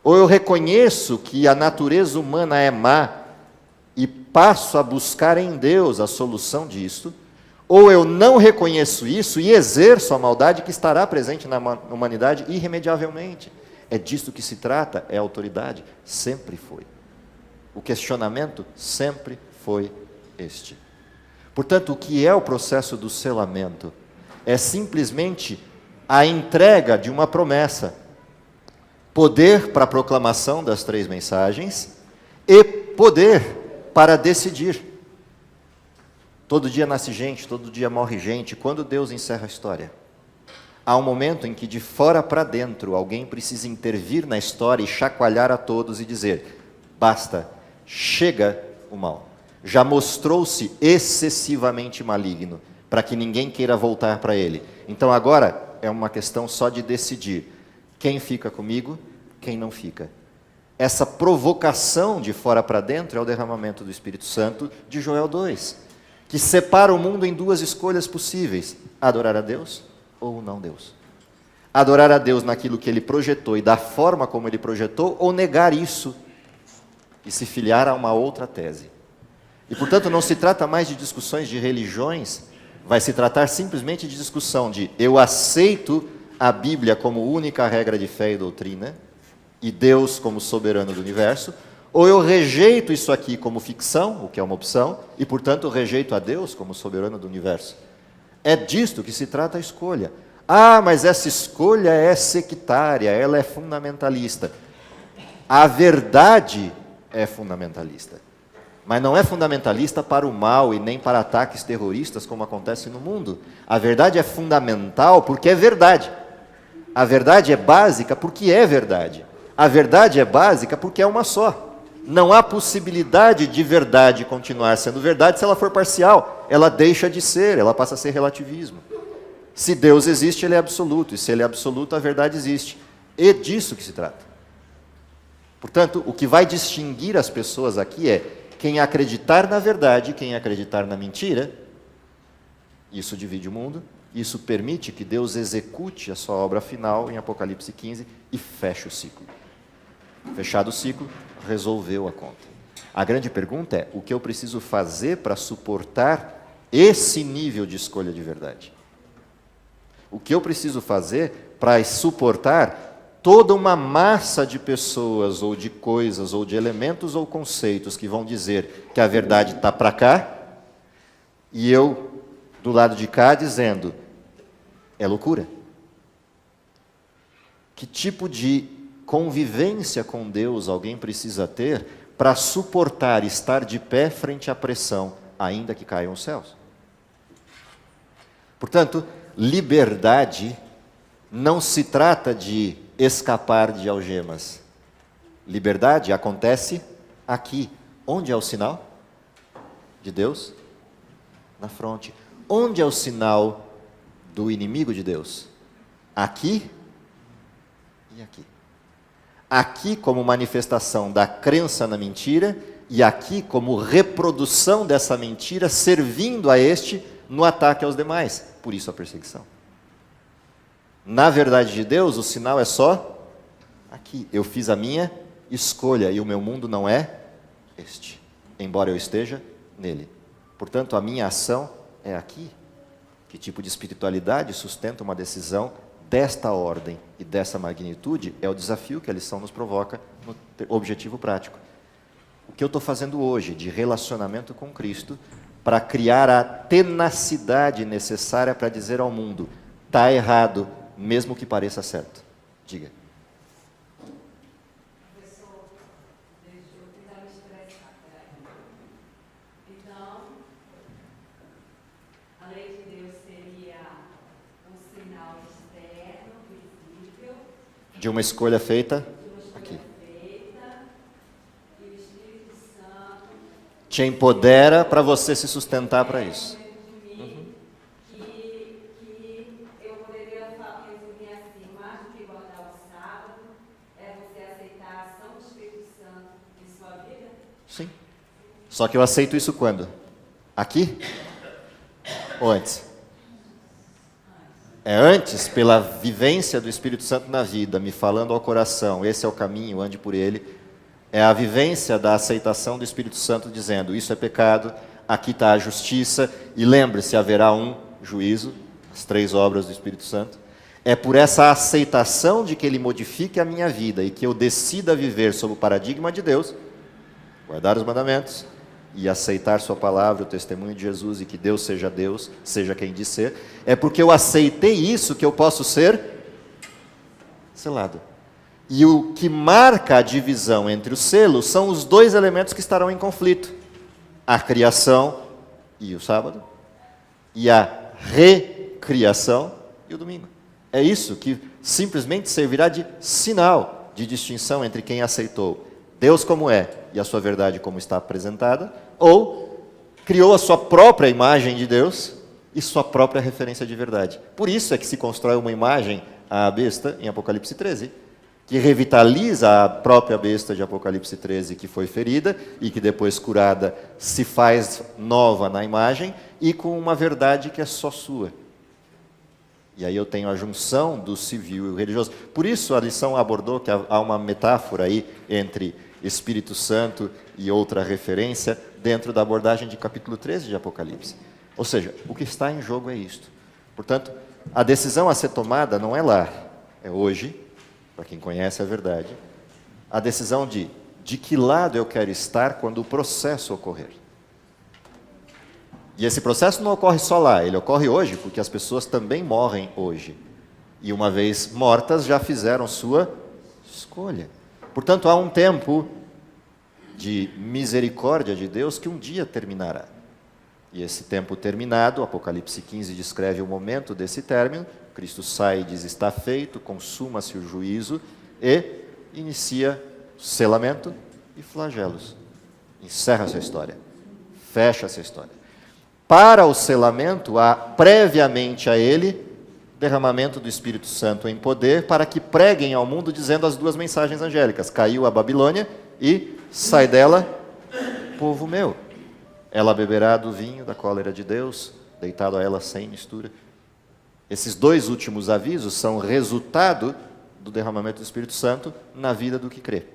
Ou eu reconheço que a natureza humana é má e passo a buscar em Deus a solução disso, ou eu não reconheço isso e exerço a maldade que estará presente na humanidade irremediavelmente. É disso que se trata, é autoridade. Sempre foi. O questionamento sempre foi este. Portanto, o que é o processo do selamento? É simplesmente a entrega de uma promessa. Poder para a proclamação das 3 mensagens e poder para decidir. Todo dia nasce gente, todo dia morre gente. Quando Deus encerra a história? Há um momento em que de fora para dentro alguém precisa intervir na história e chacoalhar a todos e dizer: basta, chega o mal. Já mostrou-se excessivamente maligno, para que ninguém queira voltar para ele. Então agora é uma questão só de decidir quem fica comigo, quem não fica. Essa provocação de fora para dentro é o derramamento do Espírito Santo de Joel 2, que separa o mundo em 2 escolhas possíveis: adorar a Deus ou não Deus. Adorar a Deus naquilo que Ele projetou e da forma como Ele projetou, ou negar isso e se filiar a uma outra tese. E, portanto, não se trata mais de discussões de religiões, vai se tratar simplesmente de discussão de eu aceito a Bíblia como única regra de fé e doutrina, e Deus como soberano do universo, ou eu rejeito isso aqui como ficção, o que é uma opção, e, portanto, rejeito a Deus como soberano do universo. É disto que se trata a escolha. Ah, mas essa escolha é sectária, ela é fundamentalista. A verdade é fundamentalista. Mas não é fundamentalista para o mal e nem para ataques terroristas, como acontece no mundo. A verdade é fundamental porque é verdade. A verdade é básica porque é verdade. A verdade é básica porque é uma só. Não há possibilidade de verdade continuar sendo verdade se ela for parcial. Ela deixa de ser, ela passa a ser relativismo. Se Deus existe, Ele é absoluto. E se Ele é absoluto, a verdade existe. É disso que se trata. Portanto, o que vai distinguir as pessoas aqui é quem acreditar na verdade e quem acreditar na mentira. Isso divide o mundo. Isso permite que Deus execute a sua obra final em Apocalipse 15 e feche o ciclo. Fechado o ciclo, resolveu a conta. A grande pergunta é: o que eu preciso fazer para suportar esse nível de escolha de verdade? O que eu preciso fazer para suportar toda uma massa de pessoas, ou de coisas, ou de elementos ou conceitos que vão dizer que a verdade está para cá, e eu, do lado de cá, dizendo: é loucura? Que tipo de convivência com Deus alguém precisa ter para suportar estar de pé frente à pressão, ainda que caiam os céus? Portanto, liberdade não se trata de escapar de algemas. Liberdade acontece aqui. Onde é o sinal de Deus? Na fronte. Onde é o sinal do inimigo de Deus? Aqui e aqui. Aqui como manifestação da crença na mentira e aqui como reprodução dessa mentira, servindo a este no ataque aos demais. Por isso a perseguição. Na verdade de Deus, o sinal é só aqui. Eu fiz a minha escolha e o meu mundo não é este, embora eu esteja nele. Portanto, a minha ação é aqui. Que tipo de espiritualidade sustenta uma decisão desta ordem e dessa magnitude é o desafio que a lição nos provoca no objetivo prático. O que eu estou fazendo hoje de relacionamento com Cristo para criar a tenacidade necessária para dizer ao mundo, está errado, mesmo que pareça certo. Diga. Professor, deixa eu tentar me expressar. Então, a lei de Deus seria um sinal externo, visível, De uma escolha feita de uma escolha aqui. feita, e o Espírito Santo Te empodera para você se sustentar para isso. dentro de mim, que eu poderia resumir assim, mais do que guardar o sábado, é você aceitar a ação do Espírito Santo em sua vida? Sim. Só que eu aceito isso quando? Aqui? Ou antes? É antes, pela vivência do Espírito Santo na vida, me falando ao coração, esse é o caminho, ande por ele. É a vivência da aceitação do Espírito Santo dizendo, isso é pecado, aqui está a justiça, e lembre-se, haverá um juízo, as 3 obras do Espírito Santo. É por essa aceitação de que ele modifique a minha vida e que eu decida viver sob o paradigma de Deus, guardar os mandamentos e aceitar sua palavra, o testemunho de Jesus e que Deus, seja quem diz ser, é porque eu aceitei isso que eu posso ser selado. E o que marca a divisão entre os selos são os 2 elementos que estarão em conflito: a criação e o sábado, e a recriação e o domingo. É isso que simplesmente servirá de sinal de distinção entre quem aceitou Deus como é e a sua verdade como está apresentada, ou criou a sua própria imagem de Deus e sua própria referência de verdade. Por isso é que se constrói uma imagem à besta em Apocalipse 13, que revitaliza a própria besta de Apocalipse 13 que foi ferida e que depois curada se faz nova na imagem e com uma verdade que é só sua. E aí eu tenho a junção do civil e o religioso. Por isso a lição abordou que há uma metáfora aí entre Espírito Santo e outra referência dentro da abordagem de capítulo 13 de Apocalipse. Ou seja, o que está em jogo é isto. Portanto, a decisão a ser tomada não é lá, é hoje, para quem conhece a verdade, a decisão de que lado eu quero estar quando o processo ocorrer. E esse processo não ocorre só lá, ele ocorre hoje, porque as pessoas também morrem hoje. E uma vez mortas, já fizeram sua escolha. Portanto, há um tempo de misericórdia de Deus que um dia terminará. E esse tempo terminado, Apocalipse 15 descreve o momento desse término, Cristo sai e diz, está feito, consuma-se o juízo, e inicia selamento e flagelos. Encerra essa história, fecha essa história. Para o selamento, há previamente a ele derramamento do Espírito Santo em poder para que preguem ao mundo dizendo as 2 mensagens angélicas. Caiu a Babilônia e sai dela, povo meu. Ela beberá do vinho da cólera de Deus, deitado a ela sem mistura. Esses 2 últimos avisos são resultado do derramamento do Espírito Santo na vida do que crê.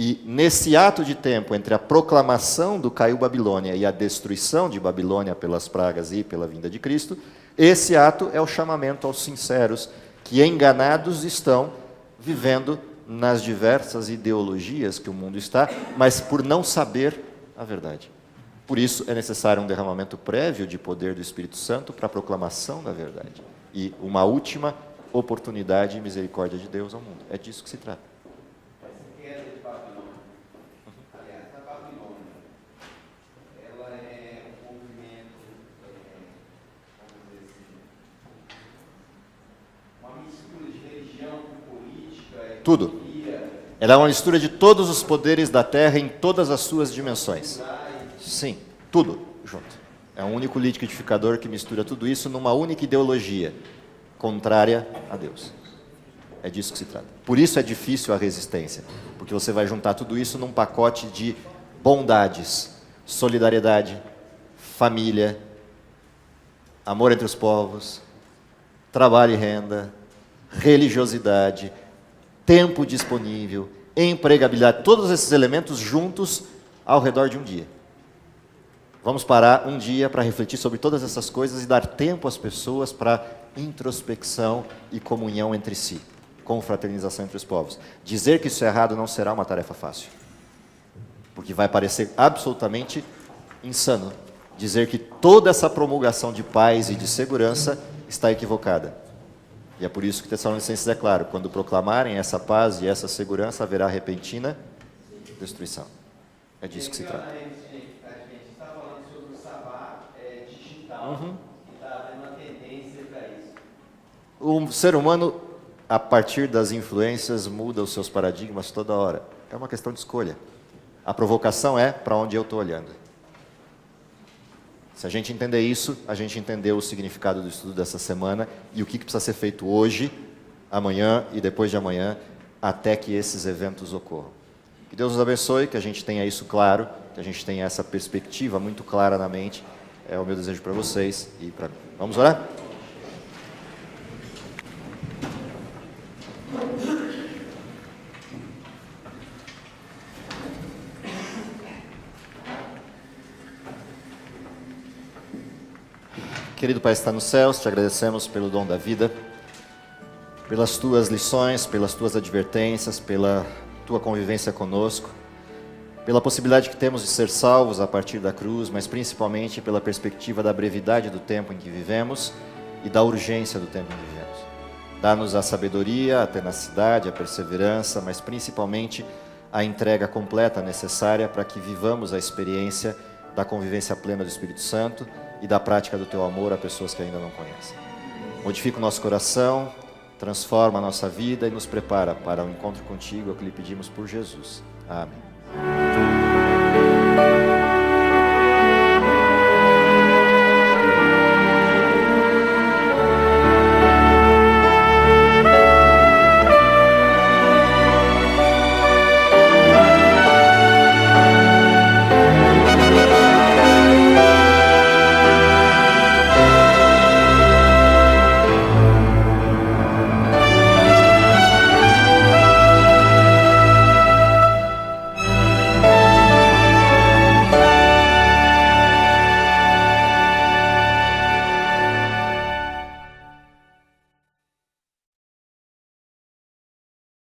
E nesse ato de tempo entre a proclamação do caiu Babilônia e a destruição de Babilônia pelas pragas e pela vinda de Cristo, esse ato é o chamamento aos sinceros que enganados estão vivendo nas diversas ideologias que o mundo está, mas por não saber a verdade. Por isso é necessário um derramamento prévio de poder do Espírito Santo para a proclamação da verdade. E uma última oportunidade e misericórdia de Deus ao mundo. É disso que se trata. Essa queda de Babilônia, aliás, a Babilônia, ela é um movimento, vamos dizer assim, uma mistura de religião com política, Tudo. economia, Ela é uma mistura de todos os poderes da terra em todas as suas dimensões. Sim, tudo junto. É um único liquidificador que mistura tudo isso numa única ideologia contrária a Deus. É disso que se trata. Por isso é difícil a resistência, porque você vai juntar tudo isso num pacote de bondades, solidariedade, família, amor entre os povos, trabalho e renda, religiosidade, tempo disponível, empregabilidade, todos esses elementos juntos ao redor de um dia. Vamos parar um dia para refletir sobre todas essas coisas e dar tempo às pessoas para introspecção e comunhão entre si, confraternização entre os povos. Dizer que isso é errado não será uma tarefa fácil, porque vai parecer absolutamente insano dizer que toda essa promulgação de paz e de segurança está equivocada. E é por isso que Tessalonicenses é claro, quando proclamarem essa paz e essa segurança, haverá repentina destruição. É disso que se trata. A gente está falando sobre o sabá digital, e está havendo uma tendência para isso. O ser humano, a partir das influências, muda os seus paradigmas toda hora. É uma questão de escolha. A provocação é para onde eu estou olhando. Se a gente entender isso, a gente entendeu o significado do estudo dessa semana e o que precisa ser feito hoje, amanhã e depois de amanhã, até que esses eventos ocorram. Que Deus nos abençoe, que a gente tenha isso claro, que a gente tenha essa perspectiva muito clara na mente. É o meu desejo para vocês e para mim. Vamos orar? Querido Pai que está nos céus, te agradecemos pelo dom da vida, pelas tuas lições, pelas tuas advertências, pela tua convivência conosco, pela possibilidade que temos de ser salvos a partir da cruz, mas principalmente pela perspectiva da brevidade do tempo em que vivemos e da urgência do tempo em que vivemos. Dá-nos a sabedoria, a tenacidade, a perseverança, mas principalmente a entrega completa necessária para que vivamos a experiência da convivência plena do Espírito Santo e da prática do teu amor a pessoas que ainda não conhecem. Modifica o nosso coração, transforma a nossa vida e nos prepara para o encontro contigo, é o que lhe pedimos por Jesus. Amém.